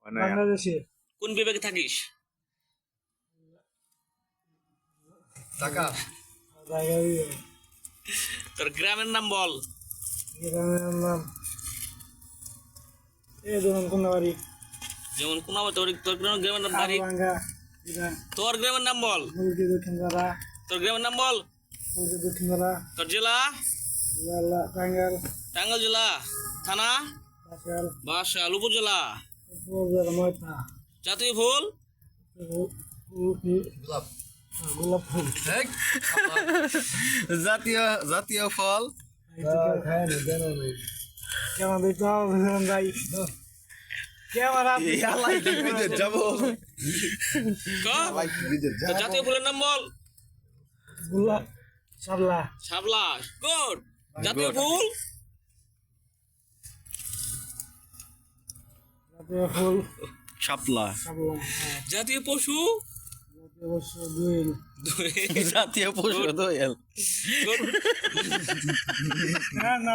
বাংলাদেশে। কোন বিভাগে থাকিস? ঢাকা। ঢাকা বিভাগে। তোর গ্রামের নাম বল। গ্রামের নাম যেমন কোনাবাড়ি। যেমন কোনাবাড়ি, তোর গ্রামের নাম বাড়ি। ভাঙ্গা। তোর গ্রামের নাম বল। মুরগি দক্ষিণপাড়া। তোর গ্রামের নাম বল। মুরগি দক্ষিণপাড়া। তোর জেলা? জেলা টাঙ্গাইল। টাঙ্গাইল জেলা। থানা? বাসাইল। বাসাইল। উপজেলা? উপজেলা ময়না। জাতীয় ফুল? গোলাপ। গোলাপ ফুল। জাতীয় ফল। কেমন দেখতে ভাই? ক্যামেরা যাবো। তোর জাতীয় ফুলের নাম বল। গোলাপ। শাপলা। শাপলা। গুড। জাতীয় ফুল? জাতীয় ফুল শাপলা। শাপলা। জাতীয় পশু? জাতীয় অবশ্য দোয়েল। জাতীয় পশু দোয়েল। গুড। না না